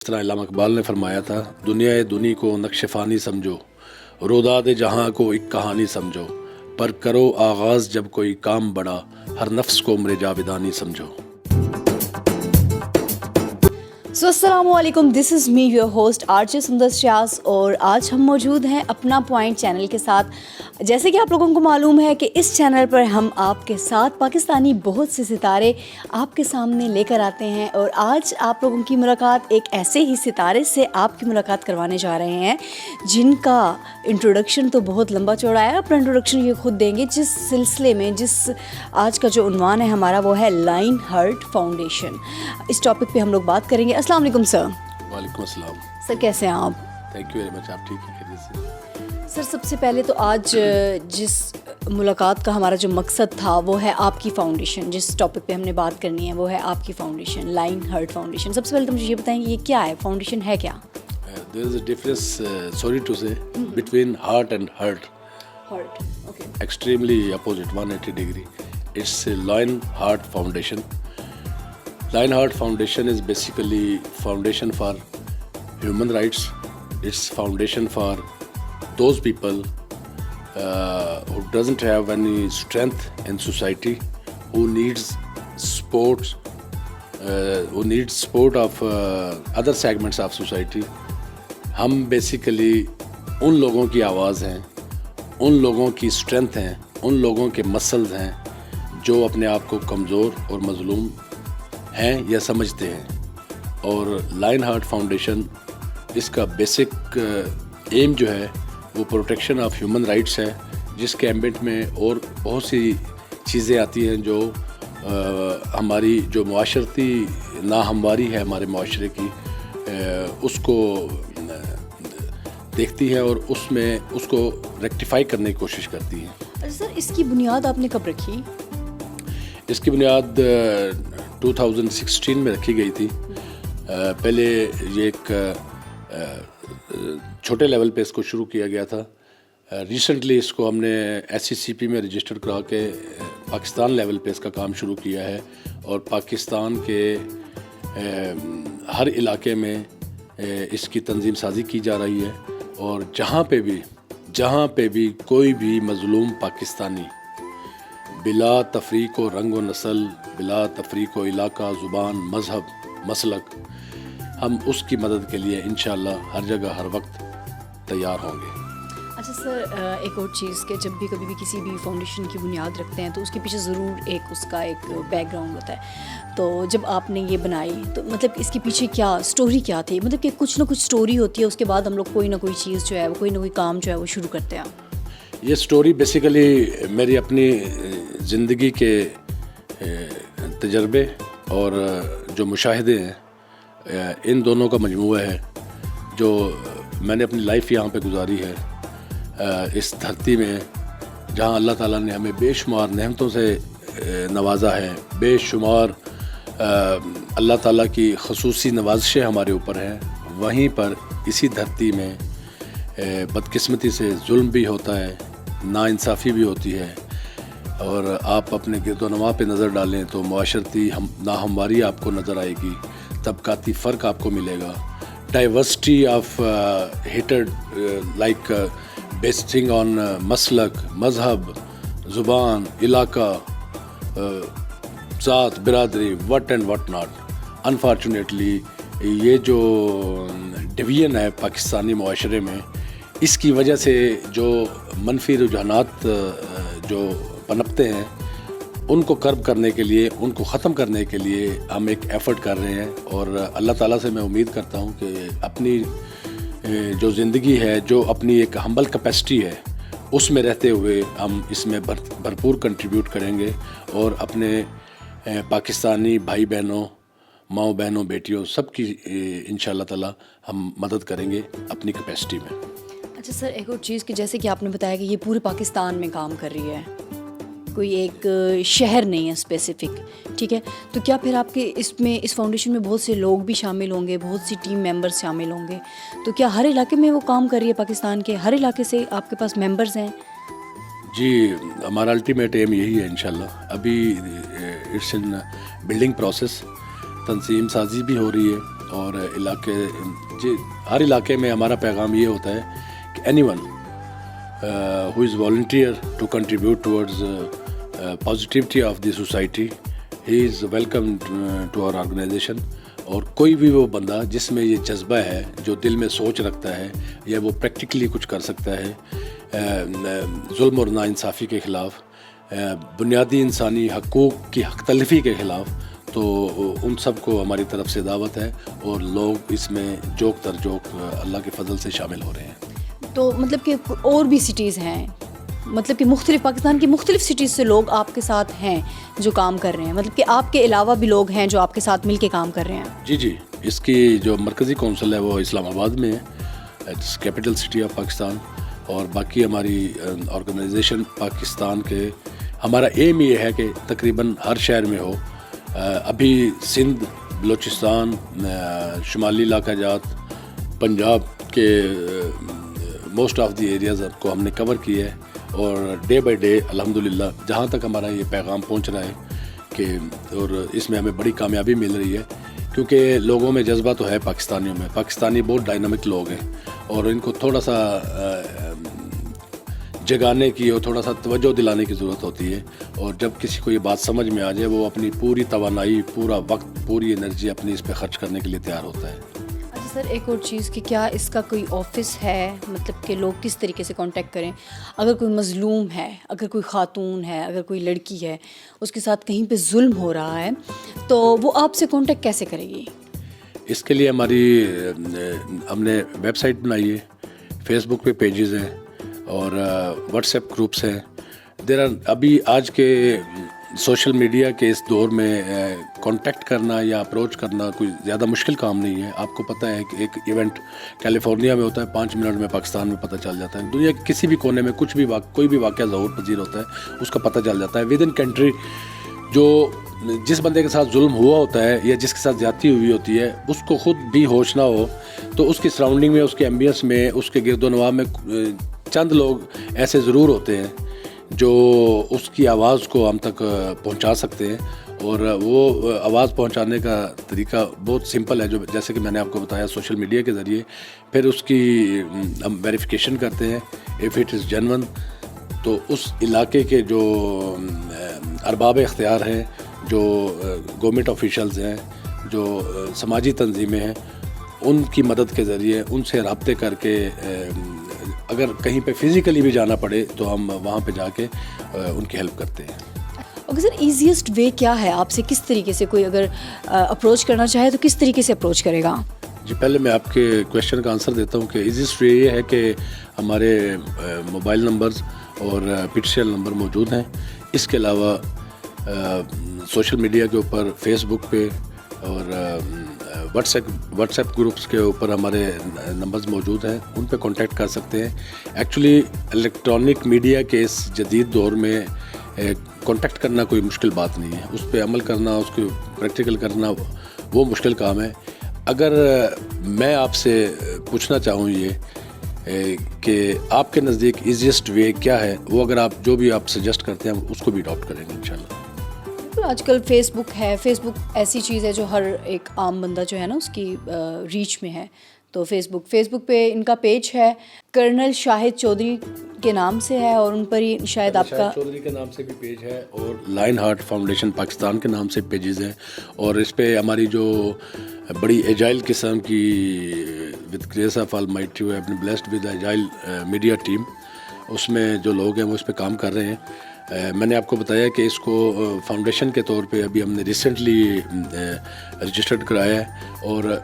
اس طرح علامہ اقبال نے فرمایا تھا، دنیا دنی کو نقش فانی سمجھو، روداد جہاں کو ایک کہانی سمجھو، پر کرو آغاز جب کوئی کام بڑا، ہر نفس کو عمر جاودانی سمجھو۔ السلام علیکم، دس از می یور ہوسٹ آرجے سندر شیاس، اور آج ہم موجود ہیں اپنا پوائنٹ چینل کے ساتھ۔ جیسے کہ آپ لوگوں کو معلوم ہے کہ اس چینل پر ہم آپ کے ساتھ پاکستانی بہت سے ستارے آپ کے سامنے لے کر آتے ہیں، اور آج آپ لوگوں کی ملاقات ایک ایسے ہی ستارے سے آپ کی ملاقات کروانے جا رہے ہیں جن کا انٹروڈکشن تو بہت لمبا چوڑا ہے۔ اپنا انٹروڈکشن یہ خود دیں گے، جس سلسلے میں آج کا جو عنوان ہے ہمارا وہ ہے لائن ہارٹ فاؤنڈیشن۔ اس ٹاپک پہ ہم لوگ بات کریں گے۔ السلام علیکم سر۔ وعلیکم السلام سر کیسے ہیں آپ؟ تھینک یو ویری مچ، آپ ٹھیک ہیں؟ خیریت سے؟ سر سب سے پہلے تو آج جس ملاقات کا ہمارا جو مقصد تھا وہ ہے آپ کی فاؤنڈیشن، جس ٹاپک پہ ہم نے بات کرنی ہے وہ ہے آپ کی فاؤنڈیشن، لائن ہارٹ فاؤنڈیشن۔ سب سے پہلے تو مجھے یہ بتائیں کہ یہ کیا ہے، فاؤنڈیشن ہے کیا؟ There is a difference, sorry to say, between heart and hurt. Heart, okay. Extremely opposite, 180 degree. It's a Lion Heart Foundation. Lion Heart Foundation is basically foundation for human rights. It's foundation for those people who doesn't have any strength in society, who needs sports, who needs support of other segments of society. ہم basically ان لوگوں کی آواز ہیں، ان لوگوں کی strength ہیں، ان لوگوں کے مسلز ہیں جو اپنے آپ کو کمزور اور مظلوم ہیں یا سمجھتے ہیں۔ اور لائن ہارٹ فاؤنڈیشن اس کا بیسک ایم جو ہے وہ پروٹیکشن آف ہیومن رائٹس ہے، جس کے ایمبٹ میں اور بہت سی چیزیں آتی ہیں جو ہماری جو معاشرتی ناہمواری ہے ہمارے معاشرے کی، اس کو دیکھتی ہے اور اس میں اس کو ریکٹیفائی کرنے کی کوشش کرتی ہیں۔ اچھا سر، اس کی بنیاد آپ نے کب رکھی؟ اس کی بنیاد 2016 میں رکھی گئی تھی۔ پہلے یہ ایک چھوٹے لیول پہ اس کو شروع کیا گیا تھا۔ ریسنٹلی اس کو ہم نے SCCP میں رجسٹر کرا کے پاکستان لیول پہ اس کا کام شروع کیا ہے، اور پاکستان کے ہر علاقے میں اس کی تنظیم سازی کی جا رہی ہے، اور جہاں پہ بھی کوئی بھی مظلوم پاکستانی بلا تفریق و رنگ و نسل، بلا تفریق و علاقہ، زبان، مذہب، مسلک، ہم اس کی مدد کے لیے انشاءاللہ ہر جگہ ہر وقت تیار ہوں گے۔ اچھا سر، ایک اور چیز کہ جب بھی کبھی بھی کسی بھی فاؤنڈیشن کی بنیاد رکھتے ہیں تو اس کے پیچھے ضرور اس کا ایک بیک گراؤنڈ ہوتا ہے۔ تو جب آپ نے یہ بنائی تو مطلب اس کے پیچھے کیا اسٹوری کیا تھی؟ مطلب کہ کچھ نہ کچھ اسٹوری ہوتی ہے، اس کے بعد ہم لوگ کوئی نہ کوئی چیز جو ہے وہ کوئی نہ کوئی کام جو ہے وہ شروع کرتے ہیں۔ یہ اسٹوری بیسیکلی میری اپنی زندگی کے تجربے اور جو مشاہدے ہیں، ان دونوں کا مجموعہ ہے جو میں نے اپنی لائف یہاں پہ گزاری ہے، اس دھرتی میں جہاں اللہ تعالیٰ نے ہمیں بے شمار نعمتوں سے نوازا ہے، بے شمار اللہ تعالیٰ کی خصوصی نوازشیں ہمارے اوپر ہیں، وہیں پر اسی دھرتی میں بدقسمتی سے ظلم بھی ہوتا ہے، ناانصافی بھی ہوتی ہے، اور آپ اپنے گرد و نواح پہ نظر ڈالیں تو معاشرتی ناہمواری آپ کو نظر آئے گی، طبقاتی فرق آپ کو ملے گا، diversity of hated like based on مسلک، مذہب، زبان، علاقہ، ذات، برادری، what and what not. Unfortunately یہ جو ڈویژن ہے پاکستانی معاشرے میں، اس کی وجہ سے جو منفی رجحانات جو پنپتے ہیں، ان کو کرب کرنے کے لیے، ان کو ختم کرنے کے لیے ہم ایک ایفرٹ کر رہے ہیں، اور اللہ تعالیٰ سے میں امید کرتا ہوں کہ اپنی جو زندگی ہے، جو اپنی ایک ہمبل کیپیسٹی ہے، اس میں رہتے ہوئے ہم اس میں بھرپور کنٹریبیوٹ کریں گے، اور اپنے پاکستانی بھائی بہنوں، ماؤں بہنوں، بیٹیوں، سب کی انشاءاللہ تعالیٰ ہم مدد کریں گے اپنی کیپیسٹی میں۔ اچھا سر، ایک اور چیز کہ جیسے کہ آپ نے بتایا کہ یہ پورے پاکستان میں کام کر رہی ہے، کوئی ایک شہر نہیں ہے اسپیسیفک، ٹھیک ہے؟ تو کیا پھر آپ کے اس فاؤنڈیشن میں بہت سے لوگ بھی شامل ہوں گے، بہت سی ٹیم ممبرز شامل ہوں گے، تو کیا ہر علاقے میں وہ کام کر رہی ہے؟ پاکستان کے ہر علاقے سے آپ کے پاس ممبرز ہیں؟ جی، ہمارا الٹیمیٹ ایم یہی ہے انشاءاللہ۔ ابھی اٹس ان بلڈنگ پروسیس، تنظیم سازی بھی ہو رہی ہے، اور علاقے ہر علاقے میں ہمارا پیغام یہ ہوتا ہے کہ any one who is volunteer to contribute towards positivity of the society, he is welcome to our organization. اور کوئی بھی وہ بندہ جس میں یہ جذبہ ہے, جو دل میں سوچ رکھتا ہے یا وہ پریکٹیکلی کچھ کر سکتا ہے ظلم اور ناانصافی کے خلاف, بنیادی انسانی حقوق کی حق تلفی کے خلاف, تو ان سب کو ہماری طرف سے دعوت ہے اور لوگ اس میں جوک تر جوک اللہ کے فضل سے شامل ہو رہے ہیں. تو مطلب کہ اور بھی سٹیز ہیں, مطلب کہ مختلف پاکستان کی مختلف سٹیز سے لوگ آپ کے ساتھ ہیں جو کام کر رہے ہیں, مطلب کہ آپ کے علاوہ بھی لوگ ہیں جو آپ کے ساتھ مل کے کام کر رہے ہیں؟ جی, اس کی جو مرکزی کونسل ہے وہ اسلام آباد میں ہے, it's capital city of Pakistan, اور باقی ہماری آرگنائزیشن پاکستان کے, ہمارا ایم یہ ہے کہ تقریباً ہر شہر میں ہو. ابھی سندھ, بلوچستان, شمالی علاقہ جات, پنجاب کے موسٹ آف دی ایریاز کو ہم نے کور کیا ہے, اور ڈے بائی ڈے الحمدللہ جہاں تک ہمارا یہ پیغام پہنچ رہا ہے کہ, اور اس میں ہمیں بڑی کامیابی مل رہی ہے, کیونکہ لوگوں میں جذبہ تو ہے پاکستانیوں میں. پاکستانی بہت ڈائنامک لوگ ہیں اور ان کو تھوڑا سا جگانے کی اور تھوڑا سا توجہ دلانے کی ضرورت ہوتی ہے, اور جب کسی کو یہ بات سمجھ میں آ جائے وہ اپنی پوری توانائی, پورا وقت, پوری انرجی اپنی اس پہ خرچ کرنے کے لیے تیار ہوتا ہے. اچھا سر, ایک اور چیز کہ کیا اس کا کوئی آفس ہے, مطلب کہ لوگ کس طریقے سے کانٹیکٹ کریں اگر کوئی مظلوم ہے, اگر کوئی خاتون ہے, اگر کوئی لڑکی ہے, اس کے ساتھ کہیں پہ ظلم ہو رہا ہے, تو وہ آپ سے کانٹیکٹ کیسے کرے گی؟ اس کے لیے ہم نے ویب سائٹ بنائی ہے, فیس بک پہ پیجز ہیں اور واٹس ایپ گروپس ہیں. ابھی آج کے سوشل میڈیا کے اس دور میں کانٹیکٹ کرنا یا اپروچ کرنا کوئی زیادہ مشکل کام نہیں ہے. آپ کو پتہ ہے کہ ایک ایونٹ کیلیفورنیا میں ہوتا ہے, 5 منٹ میں پاکستان میں پتہ چل جاتا ہے. دنیا کے کسی بھی کونے میں کچھ بھی کوئی بھی واقعہ ظہور پذیر ہوتا ہے, اس کا پتہ چل جاتا ہے ود ان کنٹری. جو جس بندے کے ساتھ ظلم ہوا ہوتا ہے یا جس کے ساتھ زیادتی ہوئی ہوتی ہے, اس کو خود بھی ہوش نہ ہو, تو اس کی سراؤنڈنگ میں, اس کے ایمبینس میں, اس کے گرد و نواح میں چند لوگ ایسے ضرور ہوتے ہیں جو اس کی آواز کو ہم تک پہنچا سکتے ہیں. اور وہ آواز پہنچانے کا طریقہ بہت سمپل ہے, جو جیسے کہ میں نے آپ کو بتایا سوشل میڈیا کے ذریعے. پھر اس کی ہم ویریفیکیشن کرتے ہیں, اف اٹ از جینون, تو اس علاقے کے جو ارباب اختیار ہیں, جو گورنمنٹ آفیشلز ہیں, جو سماجی تنظیمیں ہیں, ان کی مدد کے ذریعے ان سے رابطے کر کے, اگر کہیں پہ فزیکلی بھی جانا پڑے تو ہم وہاں پہ جا کے ان کی ہیلپ کرتے ہیں. اوکے سر, ایزیسٹ وے کیا ہے آپ سے, کس طریقے سے کوئی اگر اپروچ کرنا چاہے تو کس طریقے سے اپروچ کرے گا؟ جی, پہلے میں آپ کے کویشچن کا آنسر دیتا ہوں کہ ایزیسٹ وے یہ ہے کہ ہمارے موبائل نمبرز اور پٹیشن نمبر موجود ہیں. اس کے علاوہ سوشل میڈیا کے اوپر, فیس بک پہ اور واٹس ایپ گروپس کے اوپر ہمارے نمبرز موجود ہیں, ان پہ کانٹیکٹ کر سکتے ہیں. ایکچولی الیکٹرانک میڈیا کے اس جدید دور میں کانٹیکٹ کرنا کوئی مشکل بات نہیں ہے, اس پہ عمل کرنا, اس کو پریکٹیکل کرنا وہ مشکل کام ہے. اگر میں آپ سے پوچھنا چاہوں یہ کہ آپ کے نزدیک ایزیسٹ وے کیا ہے, وہ اگر آپ جو بھی آپ سجیسٹ کرتے ہیں اس کو بھی اڈاپٹ کریں گے انشاءاللہ. آج کل فیس بک ہے, فیس بک ایسی چیز ہے جو ہر ایک عام بندہ جو ہے نا اس کی ریچ میں ہے. تو فیس بک پہ ان کا پیج ہے, کرنل شاہد چودھری کے نام سے ہے, اور ان پر ہی شاید آپ کا شاہد چودھری کے نام سے بھی پیج ہے, اور لائن ہارٹ فاؤنڈیشن پاکستان کے نام سے پیجز ہیں. اور اس پہ ہماری جو بڑی ایجائل قسم کی ود گریس آف آلمائٹی ہوئے اپنے blessed with agile media team, اس میں جو لوگ ہیں وہ اس پہ کام کر رہے ہیں. میں نے آپ کو بتایا کہ اس کو فاؤنڈیشن کے طور پہ ابھی ہم نے ریسنٹلی رجسٹرڈ کرایا ہے, اور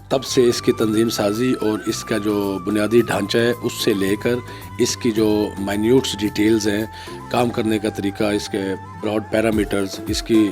تب سے اس کی تنظیم سازی اور اس کا جو بنیادی ڈھانچہ ہے اس سے لے کر اس کی جو مائنیوٹس ڈیٹیلز ہیں, کام کرنے کا طریقہ, اس کے براڈ پیرامیٹرز, اس کی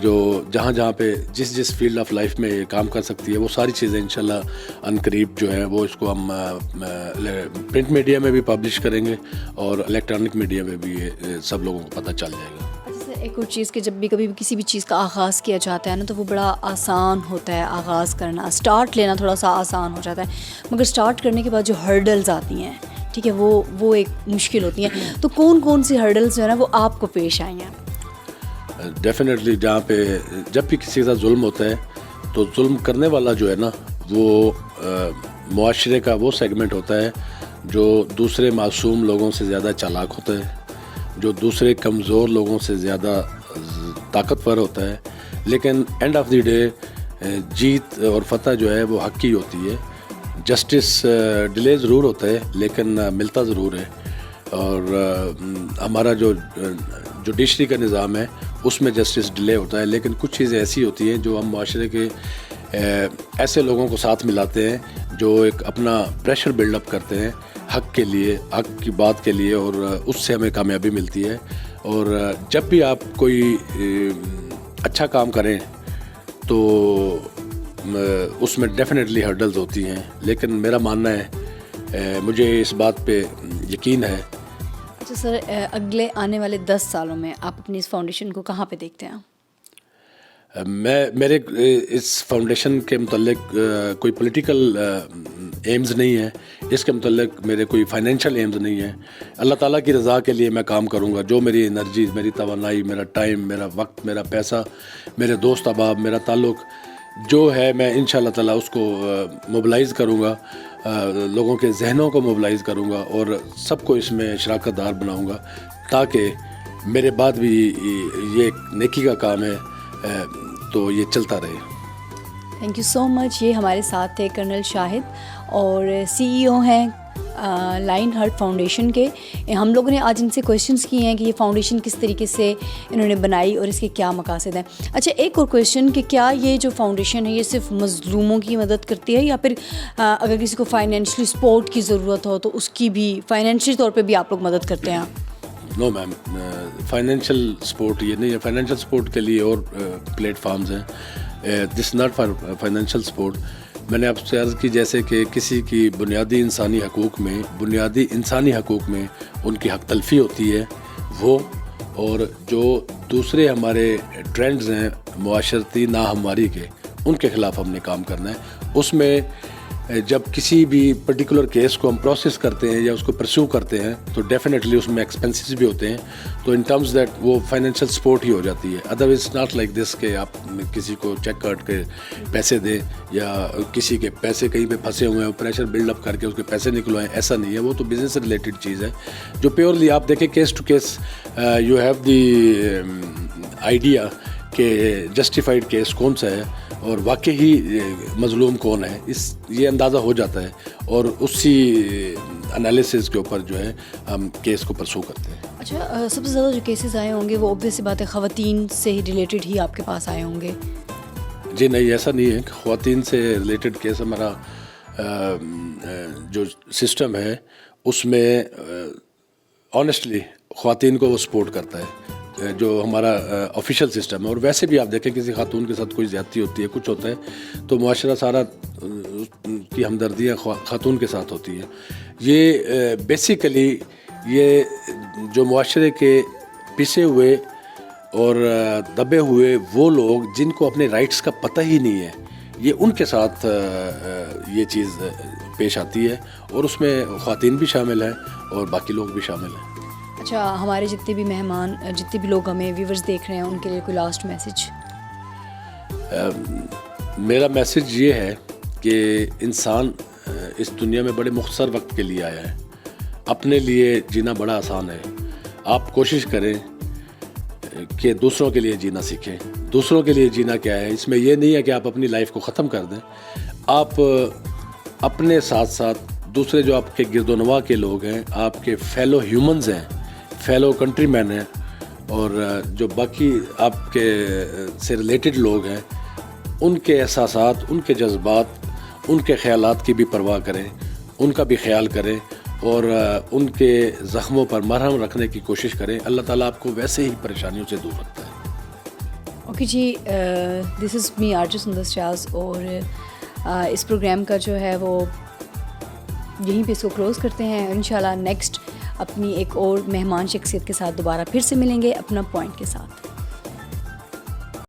جو جہاں پہ جس فیلڈ آف لائف میں کام کر سکتی ہے, وہ ساری چیزیں انشاءاللہ ان قریب جو ہیں وہ اس کو ہم پرنٹ میڈیا میں بھی پبلش کریں گے, اور الیکٹرانک میڈیا میں بھی سب لوگوں کو پتہ چل جائے گا. ایک اور چیز کہ جب بھی کبھی کسی بھی چیز کا آغاز کیا جاتا ہے نا, تو وہ بڑا آسان ہوتا ہے آغاز کرنا, اسٹارٹ لینا تھوڑا سا آسان ہو جاتا ہے, مگر اسٹارٹ کرنے کے بعد جو ہرڈلز آتی ہیں, ٹھیک ہے, وہ ایک مشکل ہوتی ہیں. تو کون سی ہرڈلز جو ہے نا وہ آپ کو پیش آئی ہیں؟ ڈیفینیٹلی جہاں پہ جب بھی کسی کے ساتھ ظلم ہوتا ہے تو ظلم کرنے والا جو ہے نا وہ معاشرے کا وہ سیگمنٹ ہوتا ہے جو دوسرے معصوم لوگوں سے زیادہ چالاک ہوتا ہے, جو دوسرے کمزور لوگوں سے زیادہ طاقتور ہوتا ہے. لیکن اینڈ آف دی ڈے جیت اور فتح جو ہے وہ حق کی ہوتی ہے. جسٹس ڈیلے ضرور ہوتا ہے لیکن ملتا ضرور ہے. اور ہمارا جو جوڈیشری کا نظام ہے اس میں جسٹس ڈیلے ہوتا ہے, لیکن کچھ چیزیں ایسی ہوتی ہیں جو ہم معاشرے کے ایسے لوگوں کو ساتھ ملاتے ہیں جو ایک اپنا پریشر بلڈ اپ کرتے ہیں حق کے لیے, حق کی بات کے لیے, اور اس سے ہمیں کامیابی ملتی ہے. اور جب بھی آپ کوئی اچھا کام کریں تو اس میں ڈیفینیٹلی ہرڈلز ہوتی ہیں, لیکن میرا ماننا ہے, مجھے اس بات پہ یقین ہے. اچھا سر, اگلے آنے والے 10 سالوں میں آپ اپنی اس فاؤنڈیشن کو کہاں پہ دیکھتے ہیں؟ میرے اس فاؤنڈیشن کے متعلق کوئی پولیٹیکل ایمز نہیں ہے, اس کے متعلق میرے کوئی فائنینشیل ایمز نہیں ہے. اللہ تعالیٰ کی رضا کے لیے میں کام کروں گا. جو میری انرجی, میری توانائی, میرا ٹائم, میرا وقت, میرا پیسہ, میرے دوست احباب, میرا تعلق جو ہے, میں ان شاء اللہ تعالیٰ اس کو موبلائز کروں گا, لوگوں کے ذہنوں کو موبلائز کروں گا اور سب کو اس میں شراکت دار بناؤں گا تاکہ میرے بعد بھی یہ ایک نیکی کا کام ہے تو یہ چلتا رہے. تھینک یو سو مچ. یہ ہمارے ساتھ تھے کرنل شاہد اور CEO ہیں لائن ہارٹ فاؤنڈیشن کے. ہم لوگوں نے آج ان سے کویشچنس کیے ہیں کہ یہ فاؤنڈیشن کس طریقے سے انہوں نے بنائی اور اس کے کیا مقاصد ہیں. اچھا, ایک اور کویشچن کہ کیا یہ جو فاؤنڈیشن ہے یہ صرف مظلوموں کی مدد کرتی ہے یا پھر اگر کسی کو فائنینشلی سپورٹ کی ضرورت ہو تو اس کی بھی فائنینشلی طور پہ بھی آپ لوگ مدد کرتے ہیں؟ نو میم, فائنینشیل سپورٹ یہ نہیں ہے. فائنینشیل سپورٹ کے لیے اور پلیٹ فارمز ہیں. This not for financial support. میں نے آپ سے عرض کی جیسے کہ کسی کی بنیادی انسانی حقوق میں ان کی حق تلفی ہوتی ہے وہ, اور جو دوسرے ہمارے ٹرینڈز ہیں معاشرتی ناہمواری کے, ان کے خلاف ہم نے کام کرنا ہے. اس میں جب کسی بھی پرٹیکولر کیس کو ہم پروسیس کرتے ہیں یا اس کو پرسیو کرتے ہیں تو ڈیفینیٹلی اس میں ایکسپینسز بھی ہوتے ہیں, تو ان ٹرمز دیٹ وہ فائنینشیل سپورٹ ہی ہو جاتی ہے. ادروائز ناٹ لائک دس کہ آپ کسی کو چیک کاٹ کے پیسے دیں یا کسی کے پیسے کہیں پہ پھنسے ہوئے ہیں پریشر بلڈ اپ کر کے اس کے پیسے نکلوائیں, ایسا نہیں ہے. وہ تو بزنس سے ریلیٹڈ چیز ہے جو پیورلی آپ دیکھیں case to case you have the idea کہ جسٹیفائڈ کیس کون سا ہے اور واقعی مظلوم کون ہے, یہ اندازہ ہو جاتا ہے اور اسی انالیسز کے اوپر جو ہے ہم کیس کو پرسو کرتے ہیں. اچھا, سب سے زیادہ جو کیسز آئے ہوں گے وہ اوبویس سی بات ہے خواتین سے ہی ریلیٹڈ ہی آپ کے پاس آئے ہوں گے؟ جی نہیں, ایسا نہیں ہے. خواتین سے ریلیٹڈ کیس ہمارا جو سسٹم ہے اس میں آنیسٹلی خواتین کو وہ سپورٹ کرتا ہے جو ہمارا آفیشیل سسٹم ہے. اور ویسے بھی آپ دیکھیں کسی خاتون کے ساتھ کوئی زیادتی ہوتی ہے, کچھ ہوتا ہے تو معاشرہ سارا کی ہمدردیاں خاتون کے ساتھ ہوتی ہے. یہ بیسیکلی یہ جو معاشرے کے پسے ہوئے اور دبے ہوئے وہ لوگ جن کو اپنے رائٹس کا پتہ ہی نہیں ہے, یہ ان کے ساتھ یہ چیز پیش آتی ہے اور اس میں خواتین بھی شامل ہیں اور باقی لوگ بھی شامل ہیں. اچھا, ہمارے جتنے بھی مہمان, جتنے بھی لوگ ہمیں ویورز دیکھ رہے ہیں ان کے لیے کوئی لاسٹ میسج؟ میرا میسج یہ ہے کہ انسان اس دنیا میں بڑے مختصر وقت کے لیے آیا ہے. اپنے لیے جینا بڑا آسان ہے. آپ کوشش کریں کہ دوسروں کے لیے جینا سیکھیں. دوسروں کے لیے جینا کیا ہے, اس میں یہ نہیں ہے کہ آپ اپنی لائف کو ختم کر دیں. آپ اپنے ساتھ ساتھ دوسرے جو آپ کے گرد و نواح کے لوگ ہیں, آپ کے فیلو ہیومنز ہیں, فیلو کنٹری مین ہیں, اور جو باقی آپ کے سے ریلیٹڈ لوگ ہیں, ان کے احساسات, ان کے جذبات, ان کے خیالات کی بھی پرواہ کریں, ان کا بھی خیال کریں اور ان کے زخموں پر مرہم رکھنے کی کوشش کریں. اللہ تعالیٰ آپ کو ویسے ہی پریشانیوں سے دور رکھتا ہے. اوکے جی, دس از می آرجے سندر شاز, اور اس پروگرام کا جو ہے وہ یہیں پہ اس کو کلوز کرتے ہیں. انشاءاللہ نیکسٹ اپنی ایک اور مہمان شخصیت کے ساتھ دوبارہ پھر سے ملیں گے اپنا پوائنٹ کے ساتھ.